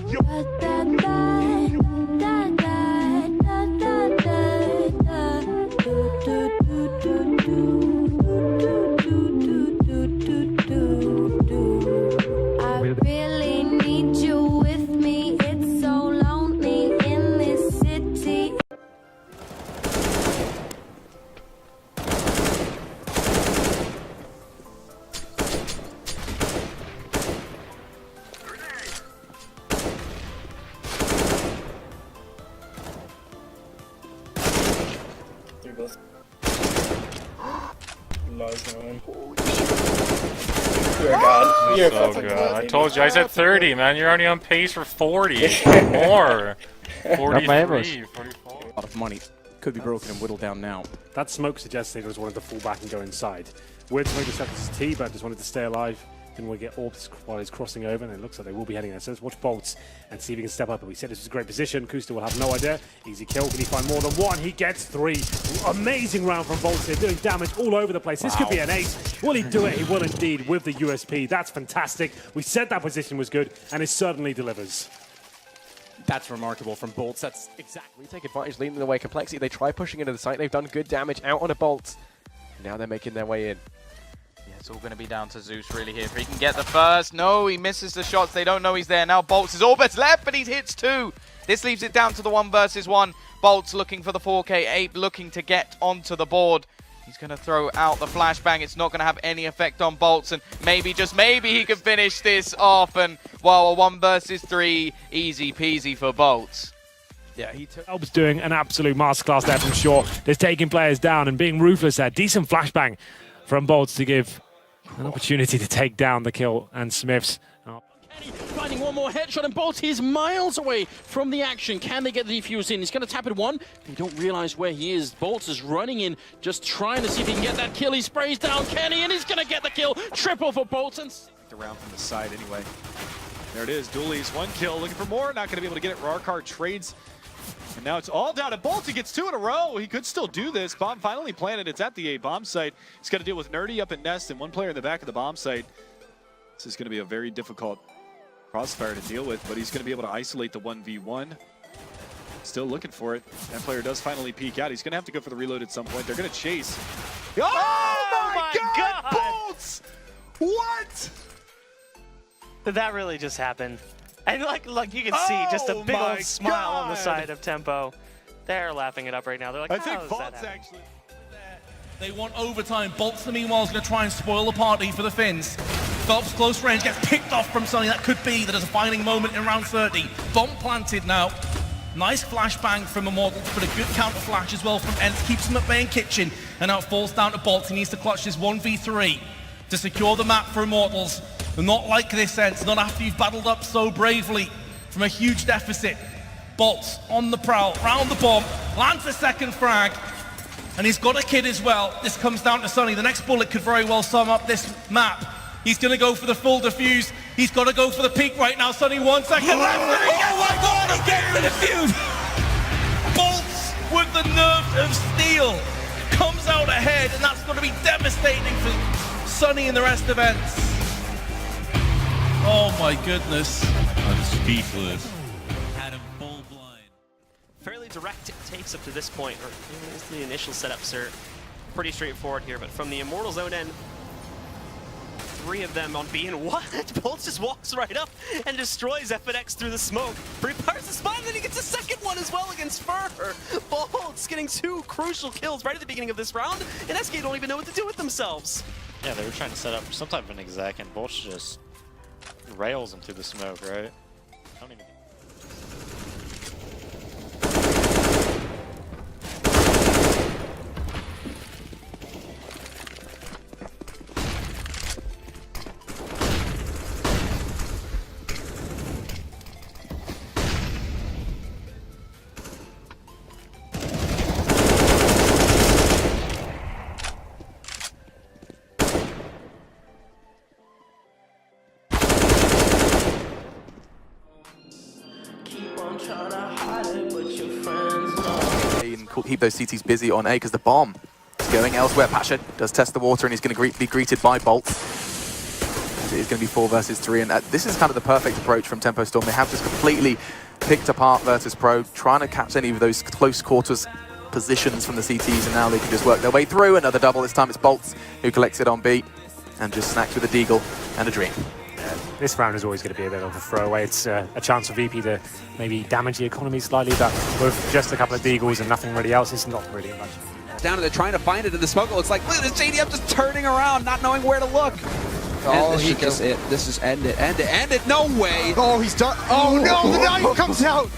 You're a god. You're so good. I told you, I said 30, man. You're already on pace for 40. More. 43, 44. A lot of money could be broken and whittled down now. That smoke suggests they just wanted to fall back and go inside. Weird to make this his T, but just wanted to stay alive. Didn't want to get orbs while he's crossing over, and it looks like they will be heading there. So let's watch Boltz and see if he can step up. But we said this was a great position. Kusta will have no idea. Easy kill. Can he find more than one? He gets 3. Amazing round from Boltz here, doing damage all over the place. This could be an ace. Will he do it? He will indeed with the USP. That's fantastic. We said that position was good, and it certainly delivers. That's remarkable from Boltz. That's exactly. We take advantage, leading the way complexity. They try pushing into the site. They've done good damage out on a Boltz. Now they're making their way in. Yeah, it's all going to be down to Zeus really here. If he can get the first. No, he misses the shots. They don't know he's there. Now Boltz is all that's left, but he hits 2. This leaves it down to the 1 versus 1. Boltz looking for the 4K. Ape looking to get onto the board. He's going to throw out the flashbang. It's not going to have any effect on Boltz, and maybe, just maybe, he can finish this off. And, well, a 1 versus 3, easy peasy for Boltz. Yeah, he took. Elb's doing an absolute masterclass there from Shaw. They're taking players down and being ruthless there. Decent flashbang from Boltz to give an opportunity to take down the kill, and Smiths. Finding one more headshot, and Boltz is miles away from the action. Can they get the defuse in? He's going to tap it 1. They don't realize where he is. Boltz is running in, just trying to see if he can get that kill. He sprays down Kenny, and he's going to get the kill. Triple for Boltz. And around from the side anyway. There it is. Dooley's 1 kill, looking for more. Not going to be able to get it. Rarkar trades. And now it's all down to Boltz. He gets 2 in a row. He could still do this. Bomb finally planted. It's at the A bomb site. He's got to deal with Nerdy up at Nest and 1 player in the back of the bomb site. This is going to be a very difficult crossfire to deal with, but he's going to be able to isolate the 1v1. Still looking for it. That player does finally peek out. He's going to have to go for the reload at some point. They're going to chase. Oh my God! Boltz! What? Did that really just happen? And like you can see, just a big old smile on the side of Tempo. They're laughing it up right now. They're like, I think Boltz actually. They want overtime. Boltz, the meanwhile, is going to try and spoil the party for the Finns. Phelps close range, gets picked off from Sonny. That could be that as a defining moment in round 30. Bomb planted now. Nice flashbang from Immoratls, but a good counter flash as well from Ents. Keeps him at bay in kitchen, and now it falls down to Boltz. He needs to clutch this 1v3 to secure the map for Immoratls. Not like this, Ents, not after you've battled up so bravely from a huge deficit. Boltz on the prowl, round the bomb, lands the 2nd frag, and he's got a kid as well. This comes down to Sonny. The next bullet could very well sum up this map. He's going to go for the full defuse. He's got to go for the peak right now. Sonny, 1 second left. Oh my God, he gets the defuse. Boltz with the nerve of steel comes out ahead, and that's going to be devastating for Sonny and the rest of Ents. Oh my goodness. I'm speechless. Had him full blind. fairly direct takes up to this point, or at least the initial setups are pretty straightforward here, but from the Immortals out end, 3 of them on B, and what? Boltz just walks right up and destroys FNX through the smoke. Repairs the spot, and then he gets a 2nd one as well against Fur. Boltz getting 2 crucial kills right at the beginning of this round, and SK don't even know what to do with themselves. Yeah, they were trying to set up some type of an exec, and Boltz just rails him through the smoke, right? I don't even... Keep those CTs busy on A because the bomb is going elsewhere. Pasha does test the water and he's going to be greeted by Boltz. It it's going to be 4 versus 3, and this is kind of the perfect approach from Tempo Storm. They have just completely picked apart Virtus Pro, trying to catch any of those close quarters positions from the CTs, and now they can just work their way through. Another double, this time it's Boltz who collects it on B, and just snacks with a Deagle and a Dream. This round is always going to be a bit of a throwaway. It's a chance for VP to maybe damage the economy slightly, but with just a couple of Deagles and nothing really else, it's not really much. Down and they're trying to find it in the smoke. It looks like, look at this JDM just turning around, not knowing where to look. Oh, this is just it. This is end it. No way. Oh, he's done. Oh no, the knife comes out.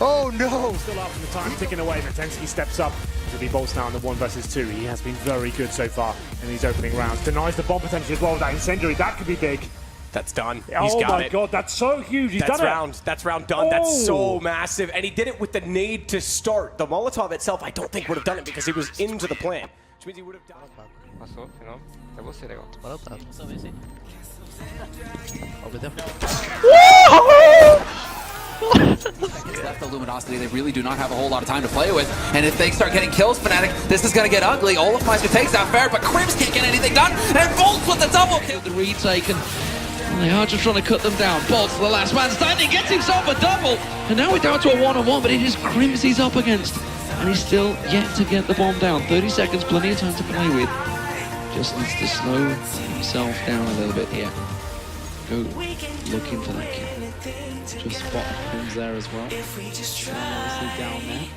Oh no. Still up from the time ticking away. Intensity steps up to be Boltz now in the 1 versus 2. He has been very good so far in these opening rounds. Denies the bomb potential as well. That incendiary, that could be big. That's done. He's oh got my it. god, that's so huge. He's that's done round. it. That's round done. Oh. That's so massive. And he did it with the nade to start. The Molotov itself, I don't think would have done it because he was into the plan. Which means he would have done it. Passou, final. É você, legal. Left the Luminosity, they really do not have a whole lot of time to play with. And if they start getting kills, Fnatic, this is going to get ugly. Olafmeister takes that fair, but Crims can't get anything done. And Boltz with the double kill. The retake, and they are just trying to cut them down. Boltz, the last man standing, gets himself a double. And now we're down to a 1-on-1, but it is Crims he's up against. And he's still yet to get the bomb down. 30 seconds, plenty of time to play with. Just needs to slow himself down a little bit here. Go looking for that kill. Just spot Crims there as well. Obviously down there.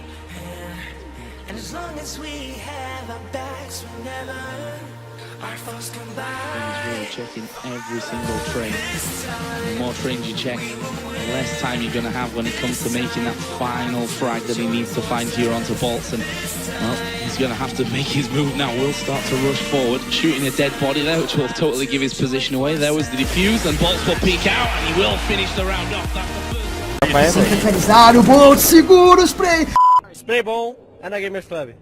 And as long as we have our backs, whenever our foes combine. He's really checking every single train. The more trains you check, the less time you're going to have when it comes to making that final frag that he needs to find here onto Boltz. And well, he's going to have to make his move now. Will start to rush forward, shooting a dead body there, which will totally give his position away. There was the defuse, and Boltz will peek out, and he will finish the round off. That's the first. Centralizaram, o Boltz segura o spray. Spray bom, é na Gamers Club.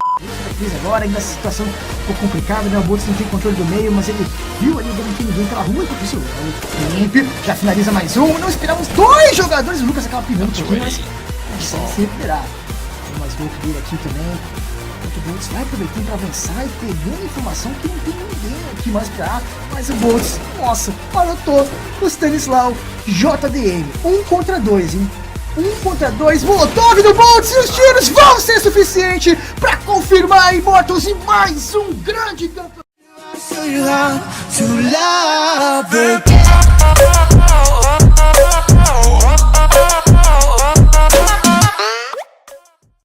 Agora, ainda a situação um pouco complicada, né? O Boltz não tem controle do meio, mas ele viu ali que não tem ninguém pela rua, enquanto isso o Limp já finaliza mais um. Não esperamos 2 jogadores, o Lucas acaba pinando um pouquinho, mas consegue se recuperar. Tem mais gol dele aqui também. O Boltz vai aproveitando para avançar e pegando informação que não tem ninguém aqui mais pra. Mas o Boltz, nossa, marotou o Stanislau JDM. 1 contra 2, hein? 1 contra 2, Molotov do Boltz e os tiros vão ser suficiente para confirmar Immoratls e mais um grande campeonato.